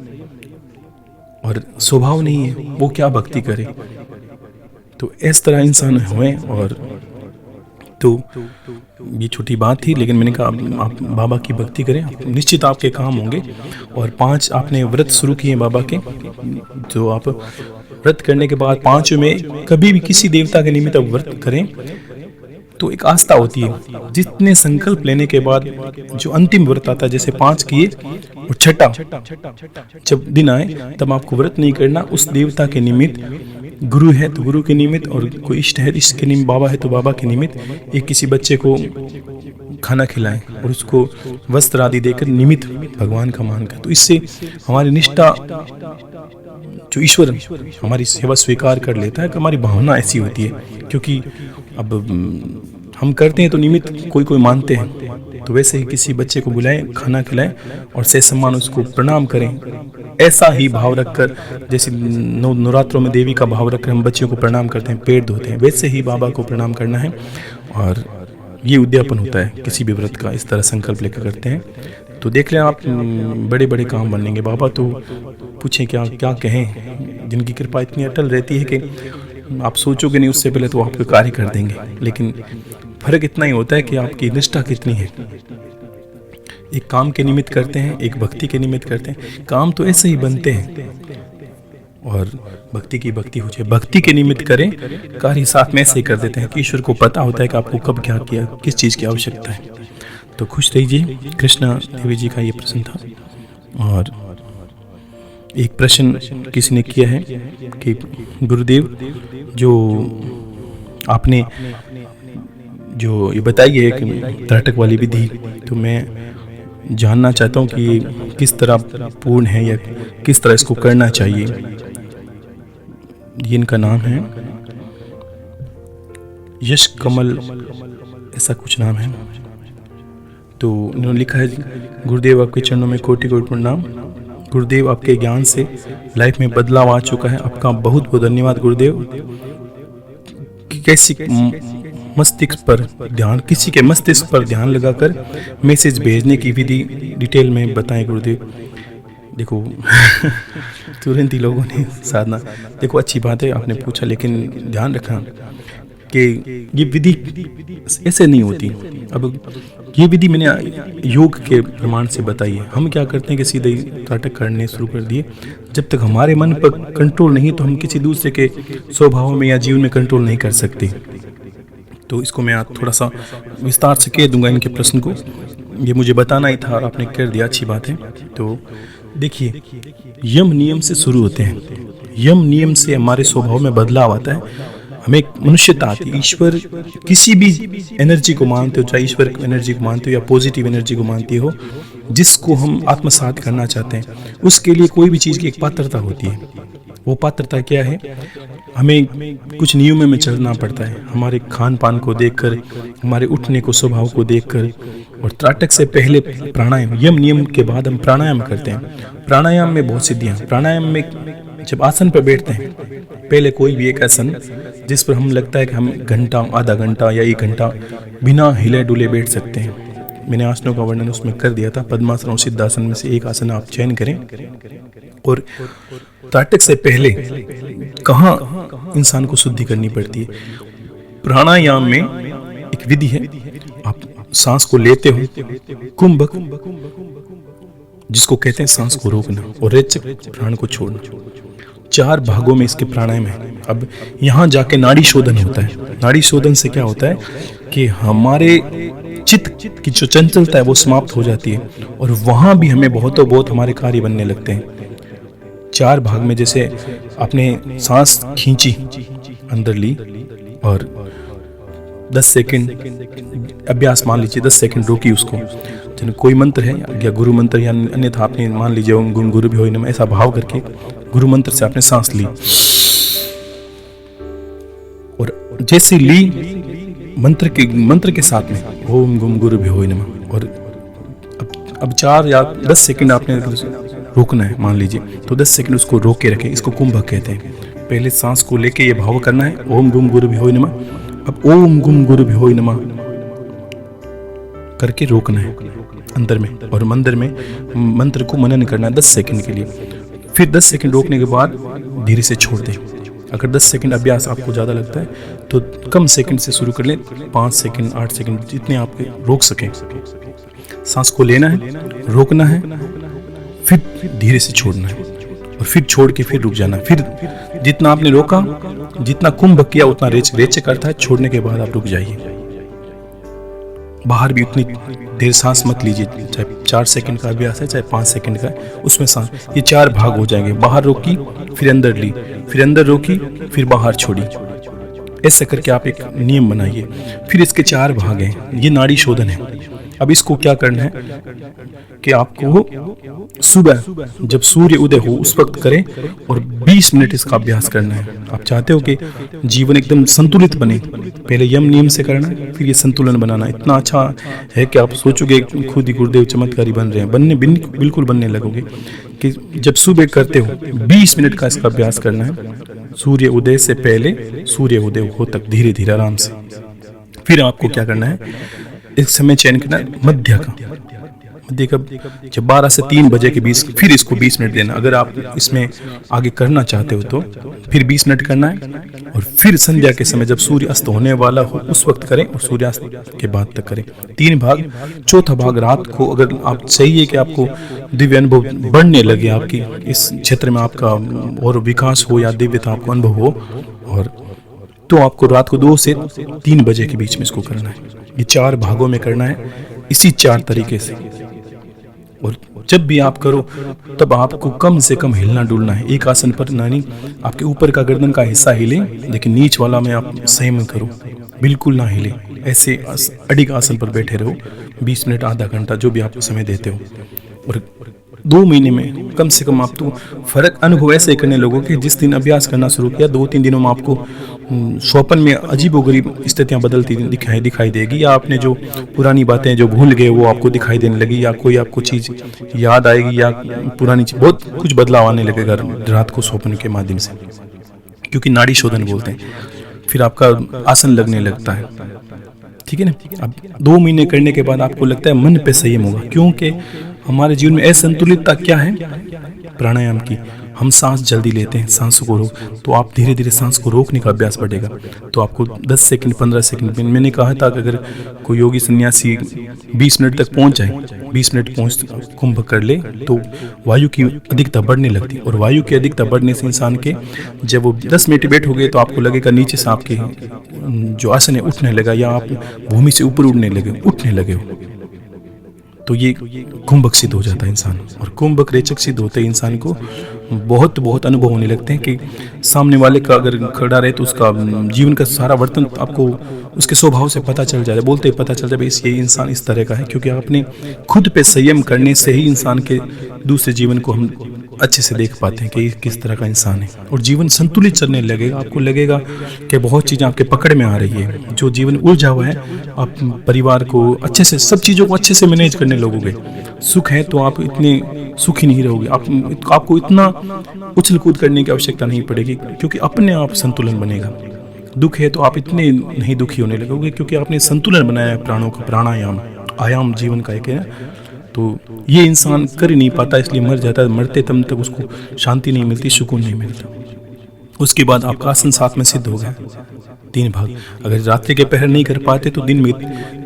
और स्वभाव नहीं है, वो क्या भक्ति करे। तो इस तरह इंसान हुए। और तो ये छोटी बात थी, लेकिन मैंने कहा आप बाबा की भक्ति करें, निश्चित आपके काम होंगे। और 5 आपने व्रत शुरू किए बाबा के, जो आप व्रत करने के बाद 5 में कभी भी किसी देवता के निमित्त व्रत करें तो एक आस्था होती है। जितने संकल्प लेने के बाद जो अंतिम व्रत आता है, जैसे 5 किए और 6ठा जब दिन आए तब आपको व्रत नहीं करना, उस देवता के निमित्त, गुरु है तो गुरु के निमित्त, और कोई इष्ट है इसके निमित्त, बाबा है तो बाबा के निमित्त एक किसी बच्चे को खाना खिलाएं और उसको वस्त्र आदि देकर निमित्त भगवान का मानकर। तो इससे हमारी निष्ठा, जो ईश्वर हमारी सेवा स्वीकार कर लेता है, कि हमारी भावना ऐसी होती है। क्योंकि अब हम करते हैं तो निमित्त कोई मानते हैं, तो वैसे ही किसी बच्चे को बुलाएं, खाना खिलाएं और से सम्मान उसको प्रणाम करें। ऐसा ही भाव रखकर, जैसे नवरात्रों में देवी का भाव रखकर हम बच्चों को प्रणाम करते हैं, पेट धोते हैं, वैसे ही बाबा को प्रणाम करना है। और ये उद्यापन होता है किसी भी व्रत का, इस तरह संकल्प लेकर करते हैं तो देख लें आप बड़े बड़े काम बनेंगे। बाबा तो पूछें क्या कहें, जिनकी कृपा इतनी अटल रहती है कि आप सोचोगे नहीं उससे पहले तो आपके कार्य कर देंगे। लेकिन फर्क इतना ही होता है कि आपकी निष्ठा कितनी है। एक काम के निमित्त करते हैं, एक भक्ति के निमित्त करते हैं। काम तो ऐसे ही बनते हैं और भक्ति की भक्ति हो जाए। भक्ति के निमित्त करें, कार्य साथ में ऐसे ही कर देते हैं कि ईश्वर को पता होता है कि आपको कब क्या किया, किस चीज़ की आवश्यकता है। तो खुश रहिए। कृष्णा देवी जी का ये प्रश्न था। और एक प्रश्न किसी ने किया है कि गुरुदेव जो आपने जो ये बताई है कि त्राटक वाली विधि, तो मैं जानना चाहता हूँ कि किस तरह पूर्ण है या किस तरह इसको करना चाहिए। ये इनका नाम है यश कमल, ऐसा कुछ नाम है। तो इन्होंने लिखा है गुरुदेव आपके चरणों में कोटि कोटि प्रणाम। गुरुदेव आपके ज्ञान से लाइफ में बदलाव आ चुका है, आपका बहुत बहुत धन्यवाद गुरुदेव। कैसी मस्तिष्क पर ध्यान, किसी के मस्तिष्क पर ध्यान लगाकर मैसेज भेजने की विधि डिटेल में बताएं गुरुदेव। देखो तुरंत ही लोगों ने साधना, देखो अच्छी बात है आपने पूछा, लेकिन ध्यान रखना कि ये विधि ऐसे नहीं होती। अब ये विधि मैंने योग के प्रमाण से बताई है। हम क्या करते हैं कि सीधे ही त्राटक करने शुरू कर दिए। जब तक हमारे मन पर कंट्रोल नहीं तो हम किसी दूसरे के स्वभाव में या जीवन में कंट्रोल नहीं कर सकते। तो इसको मैं आज थोड़ा सा विस्तार से कह दूंगा इनके प्रश्न को। ये मुझे बताना ही था और आपने कर दिया, अच्छी बात है। तो देखिए, यम नियम से शुरू होते हैं। यम नियम से हमारे स्वभाव में बदलाव आता है, हमें एक मनुष्यता आती है। ईश्वर किसी भी एनर्जी को मानते हो, चाहे ईश्वर एनर्जी को मानते हो या पॉजिटिव एनर्जी को मानते हो, जिसको हम आत्मसात करना चाहते हैं, उसके लिए कोई भी चीज़ की एक पात्रता होती है। वो पात्रता क्या है? हमें कुछ नियमों में चलना पड़ता है, हमारे खान पान को देखकर, हमारे उठने को स्वभाव को देखकर। और त्राटक से पहले प्राणायाम, यम नियम के बाद हम प्राणायाम करते हैं। प्राणायाम में बहुत सिद्धियाँ। प्राणायाम में जब आसन पर बैठते हैं, पहले कोई भी एक आसन जिस पर हम लगता है कि हम घंटा, आधा घंटा या 1 घंटा बिना हिले डुले बैठ सकते हैं। मैंने आसनों का वर्णन उसमें कर दिया था। पद्मासन और सिद्धासन में से एक आसन आप चयन करें। और त्राटक से पहले कहाँ इंसान को शुद्धि करनी पड़ती है? प्राणायाम में एक विधि है, आप सांस को लेते हो, कुंभक जिसको कहते हैं सांस को रोकना, और रेचक प्राण को छोड़ना। 4 भागों में इसके प्राणायाम है। अब यहाँ जाके नाड़ी शोधन होता है। नाड़ी शोधन से क्या होता है कि हमारे चित्त की जो चंचलता है वो समाप्त हो जाती है, और वहाँ भी हमें बहुत हमारे कार्य बनने लगते हैं। 4 भाग में जैसे आपने सांस खींची, अंदर ली, और 10 सेकंड अभ्यास, मान लीजिए 10 सेकंड रोकी उसको। कोई मंत्र है या गुरु मंत्र, या अन्यथा आपने मान लीजिए ओम गुम गुरु भी हो नमः, ऐसा भाव करके गुरु मंत्र से आपने सांस ली, और जैसे ली मंत्र के साथ में ओम गुम गुरु भी हो नमः, और अब 4 या 10 सेकंड आपने रोकना है मान लीजिए, तो 10 सेकंड उसको रोक के रखें। इसको कुंभक कहते हैं। पहले सांस को लेके ये भाव करना है, ओम गुम गुरु भी हो नमः। अब ओम गुम गुरु भी हो नमः करके रोकना है अंदर में, और मंदिर में मंत्र को मनन करना है 10 सेकंड के लिए। फिर 10 सेकंड रोकने के बाद धीरे से छोड़ दें। अगर 10 सेकंड अभ्यास आपको ज़्यादा लगता है तो कम सेकंड से शुरू कर लें, 5 सेकंड 8 सेकंड जितने आप रोक सकें। सांस को लेना है, रोकना है, फिर धीरे से छोड़ना है, और फिर छोड़ के फिर रुक जाना। फिर जितना आपने रोका, जितना कुंभ किया उतना रेचक करता है। छोड़ने के बाद आप रुक जाइए। बाहर भी उतनी देर सांस मत लीजिए, चाहे 4 सेकंड का अभ्यास है चाहे 5 सेकंड का, उसमें सांस ये 4 भाग हो जाएंगे। बाहर रोकी, फिर अंदर ली, फिर अंदर रोकी, फिर बाहर छोड़ी। ऐसे करके आप एक नियम बनाइए। फिर इसके 4 भाग हैं। ये नाड़ी शोधन है। अब इसको क्या करना है कि आपको सुबह जब सूर्य उदय हो उस वक्त करें, और 20 मिनट इसका अभ्यास करना है। आप चाहते हो कि जीवन एकदम संतुलित बने, पहले यम नियम से करना है, फिर ये संतुलन बनाना। इतना अच्छा है कि आप सोचोगे खुद ही गुरुदेव चमत्कारी बन रहे हैं। बिल्कुल बनने लगोगे कि जब सुबह करते हो 20 मिनट का इसका अभ्यास करना है, सूर्य उदय से पहले सूर्य उदय हो तक, धीरे धीरे आराम से। फिर आपको क्या करना है, एक समय चयन करना है मध्य का। मध्य का जब 12 से 3 बजे के बीच, फिर इसको 20 मिनट देना। अगर आप इसमें आगे करना चाहते हो तो फिर 20 मिनट करना है, और फिर संध्या के समय जब सूर्य अस्त होने वाला हो उस वक्त करें, और सूर्यास्त के बाद तक करें। 3 भाग। चौथा भाग रात को, अगर आप चाहिए कि आपको दिव्य अनुभव बढ़ने लगे, आपकी इस क्षेत्र में आपका और विकास हो या दिव्यता आपको अनुभव हो, और तो आपको रात को 2 से 3 बजे के बीच में इसको करना है। ये 4 भागों में करना है, इसी 4 तरीके से। और जब भी आप करो तब आपको कम से कम हिलना डुलना है। एक आसन पर नहीं, आपके ऊपर का गर्दन का हिस्सा हिले, लेकिन नीच वाला में आप संयम करो, बिल्कुल ना हिले। ऐसे अडिग आसन पर बैठे रहो 20 मिनट, आधा घंटा, जो भी आप समय देते हो। और 2 महीने में कम से कम आप तो फर्क अनुभव ऐसे करने लोगों के जिस दिन अभ्यास करना शुरू किया 2-3 दिनों में आपको स्वप्न में अजीबोगरीब स्थितियां बदलती दिखाई देगी, या आपने जो पुरानी बातें जो भूल गए वो आपको दिखाई देने लगी, या कोई आपको चीज़ याद आएगी, या पुरानी चीज, बहुत कुछ बदलाव आने लगेगा रात को स्वप्न के माध्यम से, क्योंकि नाड़ी शोधन बोलते हैं। फिर आपका आसन लगने लगता है, ठीक है ना। अब 2 महीने करने के बाद आपको लगता है मन पे संयम होगा, क्योंकि हमारे जीवन में असंतुलितता क्या है? प्राणायाम की। हम सांस जल्दी लेते हैं, सांसों को रोक, तो आप धीरे धीरे सांस को रोकने का अभ्यास बढ़ेगा। तो आपको 10 सेकंड 15 सेकंड, मैंने कहा था कि अगर कोई योगी सन्यासी 20 मिनट तक पहुंच जाए, 20 मिनट पहुंच कुंभ कर ले, तो वायु की अधिकता बढ़ने लगती है। और वायु की अधिकता बढ़ने से इंसान के जब वो 10 मिनट बैठ हो गए तो आपको लगेगा नीचे से आपके जो आसन है उठने लगा, या आप भूमि से ऊपर उठने लगे हो। तो ये कुंभक सिद्ध हो जाता है इंसान। और कुंभक रेचक सिद्ध होते ही इंसान को बहुत बहुत अनुभव होने लगते हैं कि सामने वाले का अगर खड़ा रहे तो उसका जीवन का सारा वर्तन आपको उसके स्वभाव से पता चल जाए, बोलते ही पता चल जाए ये इंसान इस तरह का है। क्योंकि आपने खुद पे संयम करने से ही इंसान के दूसरे जीवन को हम अच्छे से देख पाते हैं कि किस तरह का इंसान है। और जीवन संतुलित चलने लगेगा, आपको लगेगा कि बहुत चीज़ें आपके पकड़ में आ रही है। जो जीवन उलझा हुआ है, आप परिवार को अच्छे से, सब चीज़ों को अच्छे से मैनेज करने लगोगे। सुख है तो आप इतने सुखी नहीं रहोगे, आपको इतना उछल कूद करने की आवश्यकता नहीं पड़ेगी, क्योंकि अपने आप संतुलन बनेगा। दुख है तो आप इतने नहीं दुखी होने लगोगे, क्योंकि आपने संतुलन बनाया है प्राणों का। प्राणायाम आयाम जीवन का एक है, तो ये इंसान कर ही नहीं पाता, इसलिए मर जाता है। मरते तब तक उसको शांति नहीं मिलती, सुकून नहीं मिलता। उसके बाद आपका आसन साथ में सिद्ध हो गया। 3 भाग, अगर रात्रि के पहर नहीं कर पाते तो दिन में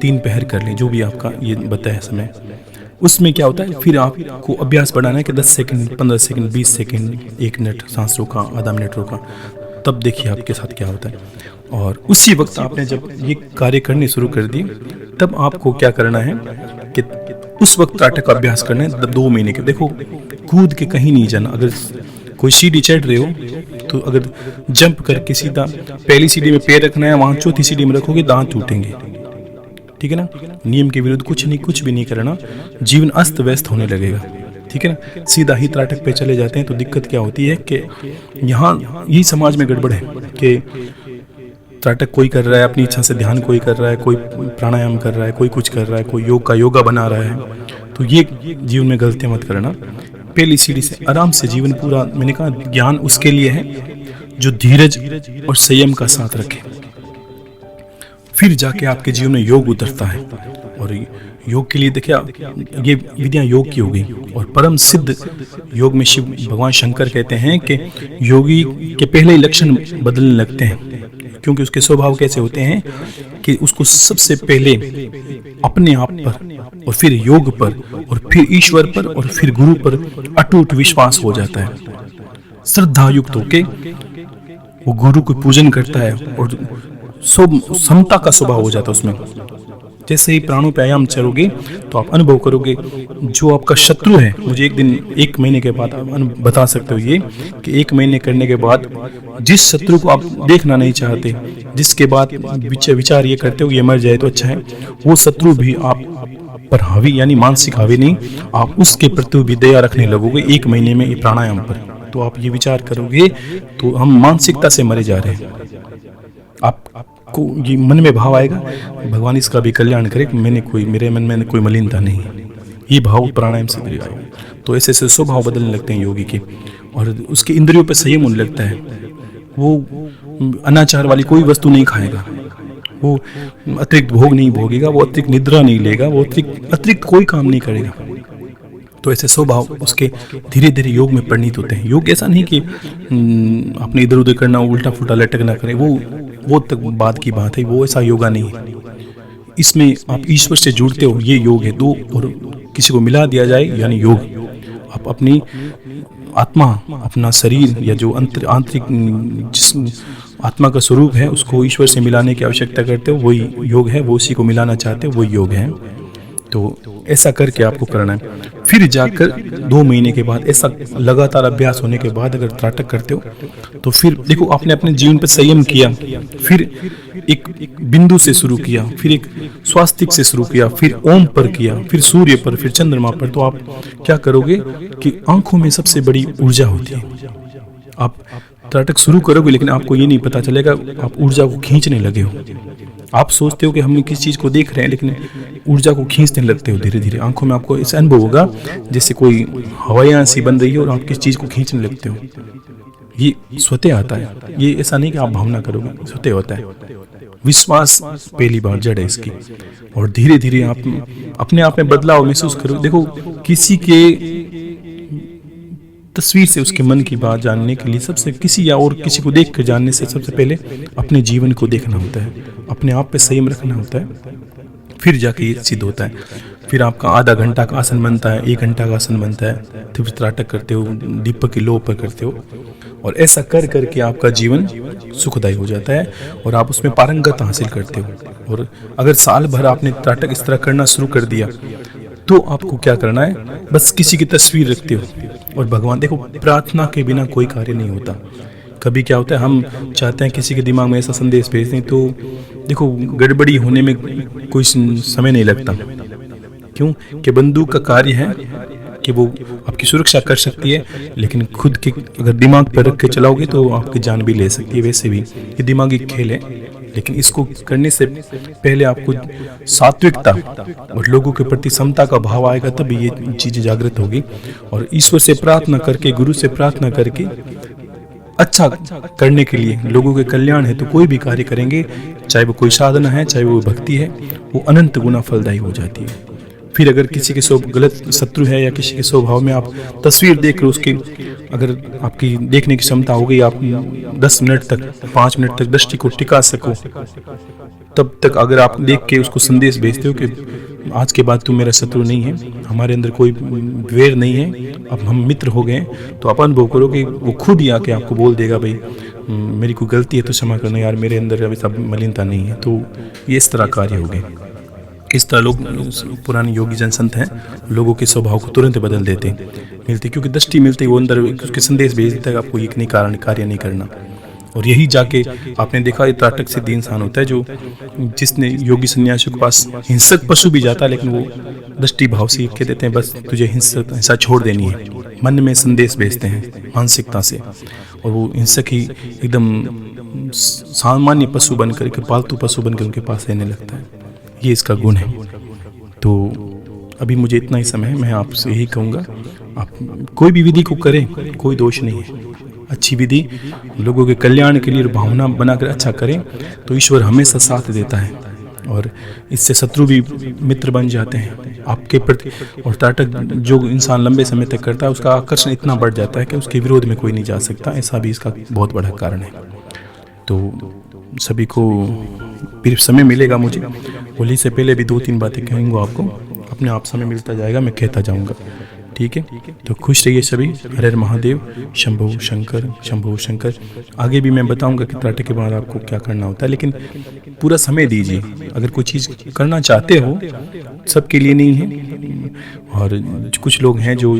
3 पहर कर लें, जो भी आपका ये बताया समय। उसमें क्या होता है, फिर आपको अभ्यास बढ़ाना है कि 10 सेकंड 15 सेकंड 20 सेकंड 1 मिनट सांस रोका, आधा मिनट रोका, तब देखिए आपके साथ क्या होता है। और उसी वक्त आपने जब ये कार्य करने शुरू कर दिए, तब आपको क्या करना है कि उस वक्त त्राटक का अभ्यास करना है 2 महीने के। देखो, कूद के कहीं नहीं जाना। अगर कोई सीढ़ी चढ़ रहे हो तो अगर जंप करके सीधा पहली सीढ़ी में पैर रखना है, वहां चौथी सीढ़ी में रखोगे दांत टूटेंगे, ठीक है ना। नियम के विरुद्ध कुछ भी नहीं करना, जीवन अस्त व्यस्त होने लगेगा, ठीक है ना। सीधा ही त्राटक पे चले जाते हैं तो दिक्कत क्या होती है कि यहाँ यही समाज में गड़बड़ है कि त्राटक कोई कर रहा है अपनी इच्छा से, ध्यान कोई कर रहा है, कोई प्राणायाम कर रहा है, कोई कुछ कर रहा है, कोई योग का योगा बना रहा है। तो ये जीवन में गलतियां मत करना। पहली सीढ़ी से आराम से जीवन पूरा, मैंने कहा ज्ञान उसके लिए है जो धीरज और संयम का साथ रखे, फिर जाके आपके जीवन में योग उतरता है। और योग के लिए देखिए, ये विधियां योग की हो गई। और परम सिद्ध योग में शिव भगवान शंकर कहते हैं कि योगी के पहले ही लक्षण बदलने लगते हैं, क्योंकि उसके स्वभाव कैसे होते हैं कि उसको सबसे पहले अपने आप पर और फिर योग पर और फिर ईश्वर पर और फिर गुरु पर अटूट विश्वास हो जाता है। श्रद्धा युक्त होके वो गुरु को पूजन करता है और समता का स्वभाव हो जाता है उसमें। जैसे ही प्राणों पे आयाम चलोगे तो आप अनुभव करोगे जो आपका शत्रु है, मुझे एक दिन 1 महीने के बाद आप बता सकते हो ये कि 1 महीने करने के बाद जिस शत्रु को आप देखना नहीं चाहते, जिसके बाद विचार ये करते हो ये मर जाए तो अच्छा है, वो शत्रु भी आप पर हावी, यानी मानसिक हावी नहीं, आप उसके प्रति भी दया रखने लगोगे 1 महीने में प्राणायाम पर। तो आप ये विचार करोगे तो हम मानसिकता से मरे जा रहे हैं। आपको ये मन में भाव आएगा भगवान इसका भी कल्याण करे, मेरे मन में कोई मलिनता नहीं है, ये भाव प्राणायाम से मिलेगा। तो ऐसे ऐसे स्वभाव बदलने लगते हैं योगी के, और उसके इंद्रियों पर संयम होने लगता है। वो अनाचार वाली कोई वस्तु नहीं खाएगा, वो अतिरिक्त भोग नहीं भोगेगा, वो अतिरिक्त निद्रा नहीं लेगा, वो अतिरिक्त कोई काम नहीं करेगा। तो ऐसे स्वभाव उसके धीरे धीरे योग में परिणित होते हैं। योग ऐसा नहीं कि आपने इधर उधर करना, उल्टा फुल्टा लटकना करें, वो तक बात की बात है, वो ऐसा योगा नहीं है। इसमें आप ईश्वर से जुड़ते हो, ये योग है। 2 और किसी को मिला दिया जाए यानी योग। आप अपनी आत्मा, अपना शरीर या जो आंतरिक जिस्म आत्मा का स्वरूप है उसको ईश्वर से मिलाने की आवश्यकता करते हो, वही योग है। वो उसी को मिलाना चाहते हो, वही योग है। तो ऐसा करके आपको करना है। फिर जाकर 2 महीने के बाद ऐसा लगातार अभ्यास होने के बाद अगर त्राटक करते हो तो फिर देखो आपने अपने जीवन पर संयम किया, फिर एक बिंदु से शुरू किया, फिर एक स्वास्तिक से शुरू किया, फिर ओम पर किया, फिर सूर्य पर, फिर चंद्रमा पर। तो आप क्या करोगे कि आंखों में सबसे बड़ी ऊर्जा होती है। आप त्राटक शुरू करोगे लेकिन आपको ये नहीं पता चलेगा आप ऊर्जा को खींचने लगे हो। आप सोचते हो कि हम किस चीज़ को देख रहे हैं, लेकिन ऊर्जा को खींचने लगते हो धीरे धीरे। आंखों में आपको ऐसा अनुभव होगा जैसे कोई हवाइयाँ सी बन रही है और आप किस चीज़ को खींचने लगते हो। ये स्वतः आता है, ये ऐसा नहीं कि आप भावना करोगे, स्वतः होता है। विश्वास पहली बार जड़ है इसकी। और धीरे धीरे आप अपने आप में बदलाव महसूस करो। देखो, किसी के तस्वीर से उसके मन की बात जानने के लिए सबसे किसी या और किसी को देख कर जानने से सबसे पहले अपने जीवन को देखना होता है, अपने आप पे संयम रखना होता है, फिर जाके ये सिद्ध होता है। फिर आपका आधा घंटा का आसन बनता है, 1 घंटा का आसन बनता है, फिर त्राटक करते हो, दीपक की लो पर करते हो, और ऐसा कर करके आपका जीवन सुखदायी हो जाता है और आप उसमें पारंगत हासिल करते हो। और अगर साल भर आपने त्राटक इस तरह करना शुरू कर दिया तो आपको क्या करना है, बस किसी की तस्वीर रखते हो। और भगवान, देखो, प्रार्थना के बिना कोई कार्य नहीं होता। कभी क्या होता है, हम चाहते हैं किसी के दिमाग में ऐसा संदेश भेज दें, तो देखो गड़बड़ी होने में कोई समय नहीं लगता। क्यों? कि बंदूक का कार्य है कि वो आपकी सुरक्षा कर सकती है, लेकिन खुद के अगर दिमाग पर रख के चलाओगे तो आपकी जान भी ले सकती है। वैसे भी ये दिमागी खेल है, लेकिन इसको करने से पहले आपको सात्विकता और लोगों के प्रति समता का भाव आएगा, तब ये चीज़ें जागृत होगी। और ईश्वर से प्रार्थना करके, गुरु से प्रार्थना करके अच्छा करने के लिए, लोगों के कल्याण है तो कोई भी कार्य करेंगे, चाहे वो कोई साधना है, चाहे वो भक्ति है, वो अनंत गुना फलदायी हो जाती है। फिर अगर किसी के गलत शत्रु है या किसी के स्वभाव में आप तस्वीर देख कर उसके, अगर आपकी देखने की क्षमता हो गई, आप 10 मिनट तक, 5 मिनट तक दृष्टि को टिका सको, तब तक अगर आप देख के उसको संदेश भेजते हो कि आज के बाद तू मेरा शत्रु नहीं है, हमारे अंदर कोई वैर नहीं है, अब हम मित्र हो गए, तो आप अनुभव करो कि वो खुद ही आके आपको बोल देगा, भाई मेरी कोई गलती है तो क्षमा करना यार, मेरे अंदर अभी सब मलिनता नहीं है। तो ये इस तरह कार्य हो गए। इस तरह लोग, पुराने योगी जन संत हैं, लोगों के स्वभाव को तुरंत बदल देते हैं, मिलते, क्योंकि दृष्टि मिलते वो अंदर उसके संदेश भेज देता है आपको ये नहीं कारण कार्य नहीं करना। और यही जाके आपने देखा, ये त्राटक सिद्धि इंसान होता है जो, जिसने योगी सन्यासियों के पास हिंसक पशु भी जाता है, लेकिन वो दृष्टि भाव से कह देते हैं बस तुझे हिंसा छोड़ देनी है, मन में संदेश भेजते हैं मानसिकता से, और वो हिंसक ही एकदम सामान्य पशु बनकर के, पालतू पशु बनकर उनके पास रहने लगता है। ये इसका गुण है। तो अभी मुझे इतना ही समय है, मैं आपसे यही कहूँगा, आप कोई भी विधि को करें, कोई दोष नहीं है। अच्छी विधि लोगों के कल्याण के लिए भावना बनाकर अच्छा करें तो ईश्वर हमेशा साथ देता है, और इससे शत्रु भी मित्र बन जाते हैं आपके प्रति। और त्राटक जो इंसान लंबे समय तक करता है, उसका आकर्षण इतना बढ़ जाता है कि उसके विरोध में कोई नहीं जा सकता। ऐसा भी इसका बहुत बड़ा कारण है। तो सभी को फिर समय मिलेगा, मुझे होली से पहले भी 2-3 बातें कहूँगा आपको, अपने आप समय मिलता जाएगा, मैं कहता जाऊँगा, ठीक है। तो खुश रहिए सभी। हर हर महादेव, शंभो शंकर, शंभो शंकर। आगे भी मैं बताऊंगा कि त्राटक के बाद आपको क्या करना होता है, लेकिन पूरा समय दीजिए। अगर कोई चीज़ करना चाहते हो, सबके लिए नहीं है, और कुछ लोग हैं जो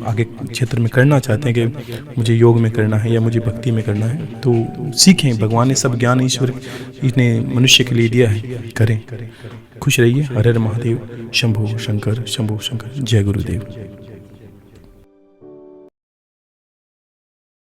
आगे क्षेत्र में करना चाहते हैं कि मुझे योग में करना है या मुझे भक्ति में करना है, तो सीखें। भगवान ने सब ज्ञान ईश्वर ने मनुष्य के लिए दिया है, करें। खुश रहिए। हर हर महादेव, शंभो शंकर, शंभो शंकर। जय गुरुदेव।